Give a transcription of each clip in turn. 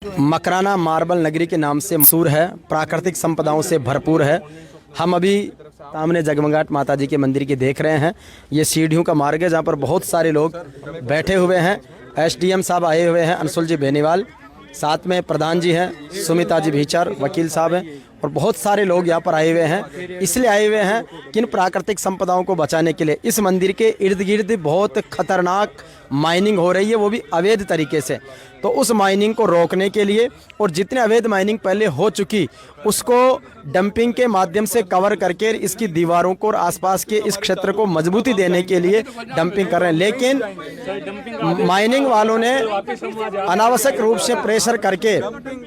Makrana marble नगरी के नाम से मशहूर है, प्राकृतिक संपदाओं से भरपूर है। हम अभी सामने जगमगाट माता जी के मंदिर की देख रहे हैं। ये सीढ़ियों का मार्ग है जहाँ पर बहुत सारे लोग बैठे हुए हैं। एसडीएम साहब आए हुए हैं, अंशुल जी बेनीवाल, साथ में प्रधान जी हैं, सुमिता जी भीचर, वकील साहब हैं और बहुत सारे लोग यहाँ पर आए हुए हैं। इसलिए आए हुए हैं कि इन प्राकृतिक संपदाओं को बचाने के लिए इस मंदिर के इर्द गिर्द बहुत खतरनाक माइनिंग हो रही है, वो भी अवैध तरीके से। तो उस माइनिंग को रोकने के लिए और जितने अवैध माइनिंग पहले हो चुकी उसको डंपिंग के माध्यम से कवर करके इसकी दीवारों को और आसपास के इस क्षेत्र को मजबूती देने के लिए डंपिंग कर रहे हैं। लेकिन माइनिंग वालों ने अनावश्यक रूप से प्रेशर करके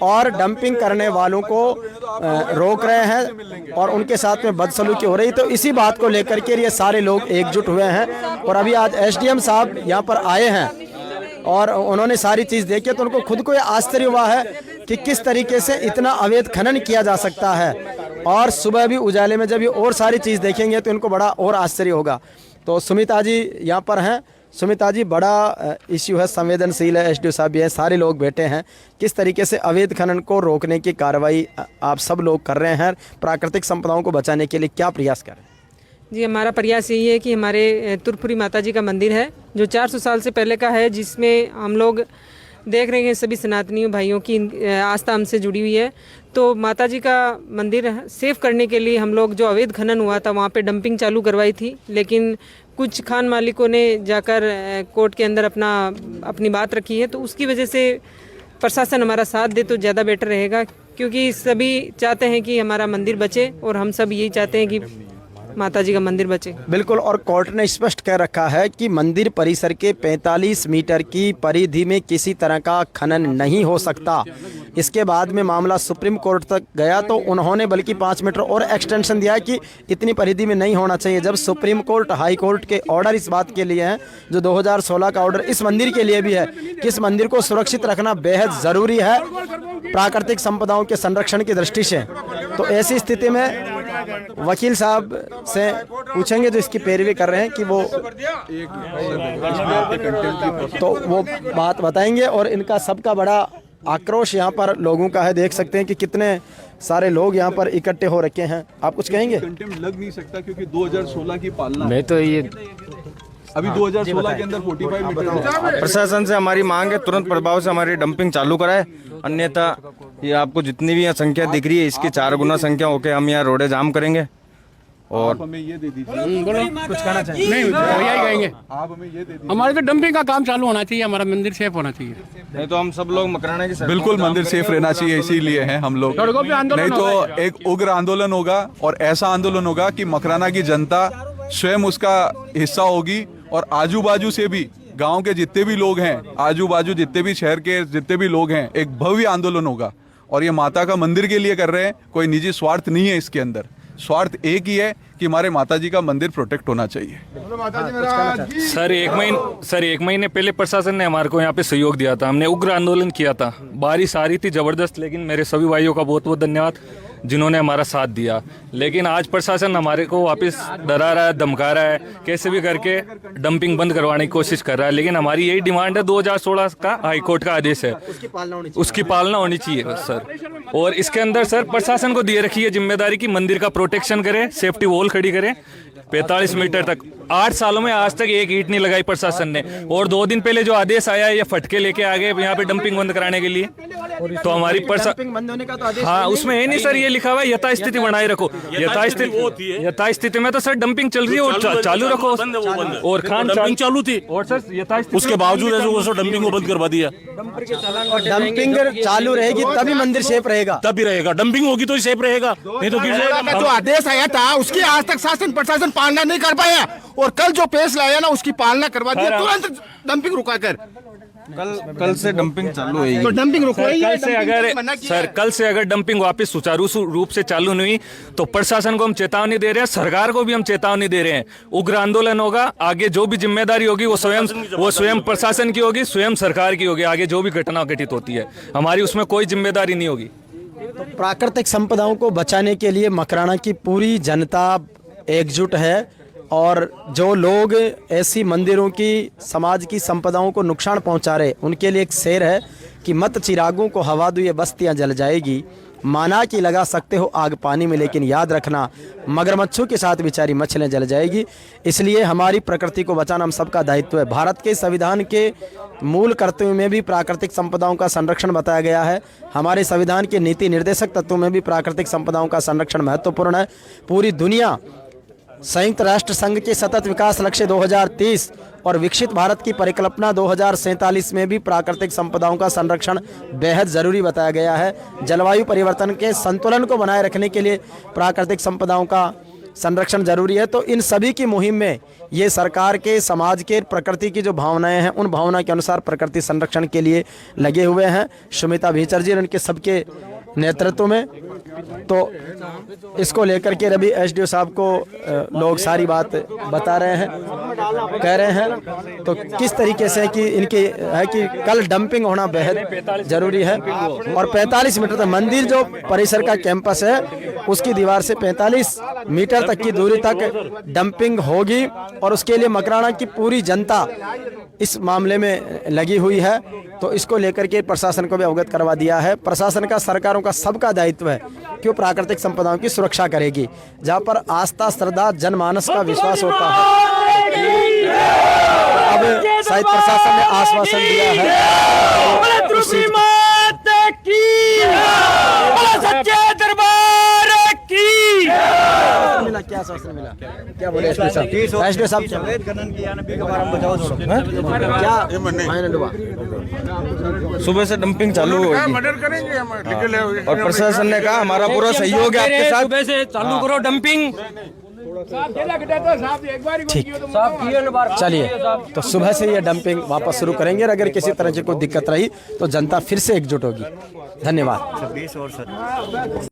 और डंपिंग करने वालों को रोक रहे हैं और उनके साथ में बदसलूकी हो रही। तो इसी बात को लेकर के ये सारे लोग एकजुट हुए हैं और अभी आज एसडीएम साहब यहाँ पर आए हैं और उन्होंने सारी चीज़ देखी तो उनको खुद को ये आश्चर्य हुआ है कि किस तरीके से इतना अवैध खनन किया जा सकता है। और सुबह भी उजाले में जब ये और सारी चीज़ देखेंगे तो इनको बड़ा और आश्चर्य होगा। तो सुमिता जी यहाँ पर हैं। सुमिता जी, बड़ा इश्यू है, संवेदनशील है, एसडीओ साहब भी है, सारे लोग बैठे हैं। किस तरीके से अवैध खनन को रोकने की कार्रवाई आप सब लोग कर रहे हैं, प्राकृतिक संपदाओं को बचाने के लिए क्या प्रयास कर रहे हैं? जी, हमारा प्रयास यही है कि हमारे तुरपुरी माता जी का मंदिर है जो 400 साल से पहले का है, जिसमें हम लोग देख रहे हैं सभी सनातनी भाइयों की आस्था हमसे जुड़ी हुई है। तो माता जी का मंदिर सेफ करने के लिए हम लोग जो अवैध खनन हुआ था वहाँ पे डंपिंग चालू करवाई थी, लेकिन कुछ खान मालिकों ने जाकर कोर्ट के अंदर अपनी बात रखी है। तो उसकी वजह से प्रशासन हमारा साथ दे तो ज़्यादा बेटर रहेगा, क्योंकि सभी चाहते हैं कि हमारा मंदिर बचे और हम सब यही चाहते हैं कि माता जी का मंदिर बचे। बिल्कुल, और कोर्ट ने स्पष्ट कह रखा है कि मंदिर परिसर के 45 मीटर की परिधि में किसी तरह का खनन नहीं हो सकता। इसके बाद में मामला सुप्रीम कोर्ट तक गया तो उन्होंने बल्कि 5 मीटर और एक्सटेंशन दिया कि इतनी परिधि में नहीं होना चाहिए। जब सुप्रीम कोर्ट, हाई कोर्ट के ऑर्डर इस बात के लिए हैं, जो 2016 का ऑर्डर इस मंदिर के लिए भी है कि इस मंदिर को सुरक्षित रखना बेहद ज़रूरी है प्राकृतिक संपदाओं के संरक्षण की दृष्टि से। तो ऐसी स्थिति में वकील साहब से पूछेंगे जो इसकी पैरवी कर रहे हैं कि वो तो वो बात बताएंगे। और इनका सबका बड़ा आक्रोश यहाँ पर लोगों का है, देख सकते हैं कि कितने सारे लोग यहाँ पर इकट्ठे हो रखे हैं। आप कुछ कहेंगे? कंटेम्प्ट लग नहीं सकता क्योंकि 2016 की पालना मैं तो ये अभी 2016 के अंदर 45 मीटर। प्रशासन से हमारी मांग है तुरंत प्रभाव से हमारी डंपिंग चालू कराए, अन्यथा ये आपको जितनी भी यहाँ संख्या दिख रही है इसकी 4 गुना संख्या होकर हम यहाँ रोडे जाम करेंगे। और आप हमें ये दे दीजिए। बोलो, कुछ कहना चाहिए? नहीं, भैया ही कहेंगे। आप हमें ये दे दीजिए। हमारे तो डंपिंग का काम चालू होना चाहिए, हमारा मंदिर सेफ होना चाहिए। नहीं तो हम सब लोग मकराना की बिल्कुल मंदिर सेफ रहना चाहिए, इसीलिए हैं हम लोग। नहीं तो एक उग्र आंदोलन होगा और ऐसा आंदोलन होगा कि मकराना की जनता स्वयं उसका हिस्सा होगी और आजू बाजू से भी गांव के जितने भी लोग हैं, आजू बाजू जितने भी शहर के जितने भी लोग हैं, एक भव्य आंदोलन होगा। और ये माता का मंदिर के लिए कर रहे हैं, कोई निजी स्वार्थ नहीं है इसके अंदर। स्वार्थ एक ही है कि हमारे माता जी का मंदिर प्रोटेक्ट होना चाहिए। सर एक महीने पहले प्रशासन ने हमारे को यहाँ पे सहयोग दिया था, हमने उग्र आंदोलन किया था, बारिश आ रही थी जबरदस्त, लेकिन मेरे सभी भाइयों का बहुत बहुत धन्यवाद जिन्होंने हमारा साथ दिया। लेकिन आज प्रशासन हमारे को वापस डरा रहा है, धमका रहा है, कैसे भी करके डंपिंग बंद करवाने की कोशिश कर रहा है। लेकिन हमारी यही डिमांड है, 2016 का हाईकोर्ट का आदेश है, उसकी पालना होनी चाहिए सर। और इसके अंदर सर प्रशासन को दिए रखी है जिम्मेदारी की मंदिर का प्रोटेक्शन करे, सेफ्टी वॉल खड़ी करे 45 मीटर तक। 8 सालों में आज तक एक ईंट नहीं लगाई प्रशासन ने। और 2 दिन पहले जो आदेश आया है ये फटके लेके आ गए यहाँ पे डंपिंग बंद कराने के लिए। तो हमारी हाँ, उसमें है नहीं सर, ये लिखा हुआ है यथास्थिति बनाए रखो। यथास्थिति में तो सर डंपिंग चल रही है और चालू रखो। और खान चालू थी और सर यथास्थिति उसके बावजूद डंपिंग को बंद करवा दिया। डंपिंग चालू रहेगी तभी मंदिर सेफ रहेगा, तभी रहेगा। डंपिंग होगी तो सेफ रहेगा, नहीं तो गिर जाएगा। जो आदेश आया था उसकी आज तक शासन प्रशासन पालना नहीं कर पाया और कल जो पेश लाया ना उसकी पालना करवा दिया, तुरंत डंपिंग रुका कर। कल से डंपिंग चालू होगी तो डंपिंग रुकवाई। कल से अगर डंपिंग वापस सुचारू रूप से चालू नहीं हुई तो प्रशासन को हम चेतावनी दे रहे हैं, सरकार को भी हम चेतावनी दे रहे हैं। उग्र आंदोलन होगा, आगे जो भी जिम्मेदारी होगी वो स्वयं प्रशासन की होगी, स्वयं सरकार की होगी। आगे जो भी घटना घटित होती है हमारी उसमें कोई जिम्मेदारी नहीं होगी। तो प्राकृतिक संपदाओं को बचाने के लिए मकराना की पूरी जनता एकजुट है और जो लोग ऐसी मंदिरों की, समाज की संपदाओं को नुकसान पहुंचा रहे उनके लिए एक शेर है कि मत चिरागों को हवा दो ये बस्तियां जल जाएगी, माना कि लगा सकते हो आग पानी में, लेकिन याद रखना मगरमच्छों के साथ बेचारी मछलियां जल जाएगी। इसलिए हमारी प्रकृति को बचाना हम सबका दायित्व है। भारत के संविधान के मूल कर्तव्यों में भी प्राकृतिक संपदाओं का संरक्षण बताया गया है। हमारे संविधान के नीति निर्देशक तत्वों में भी प्राकृतिक संपदाओं का संरक्षण महत्वपूर्ण है। पूरी दुनिया संयुक्त राष्ट्र संघ के सतत विकास लक्ष्य 2030 और विकसित भारत की परिकल्पना 2047 में भी प्राकृतिक संपदाओं का संरक्षण बेहद ज़रूरी बताया गया है। जलवायु परिवर्तन के संतुलन को बनाए रखने के लिए प्राकृतिक संपदाओं का संरक्षण जरूरी है। तो इन सभी की मुहिम में ये सरकार के, समाज के, प्रकृति की जो भावनाएं हैं, उन भावना के अनुसार प्रकृति संरक्षण के लिए लगे हुए हैं सुमिता भीचर जी और उनके सबके नेतृत्व में। तो इसको लेकर के रवि एसडीओ साहब को लोग सारी बात बता रहे हैं, कह रहे हैं तो किस तरीके से कि इनकी है कि कल डंपिंग होना बेहद ज़रूरी है। और 45 मीटर तक मंदिर जो परिसर का कैंपस है उसकी दीवार से 45 मीटर तक की दूरी तक डंपिंग होगी और उसके लिए मकराना की पूरी जनता इस मामले में लगी हुई है। तो इसको लेकर के प्रशासन को भी अवगत करवा दिया है। प्रशासन का, सरकारों का सबका दायित्व है कि वो प्राकृतिक संपदाओं की सुरक्षा करेगी। जहाँ पर आस्था, श्रद्धा, जनमानस का विश्वास होता है, अब शायद प्रशासन ने आश्वासन दिया है तो उसी मिला, क्या आश्वासन मिला, क्या बोले एसडीओ साहब? क्या फाइनल हुआ? सुबह से डंपिंग चालू होगी और प्रशासन ने कहा हमारा पूरा सहयोग है आपके साथ। सुबह से चालू करो डंपिंग। ठीक, चलिए तो सुबह से ये डंपिंग वापस शुरू करेंगे और अगर किसी तरह की कोई दिक्कत रही तो जनता फिर से एकजुट होगी। धन्यवाद।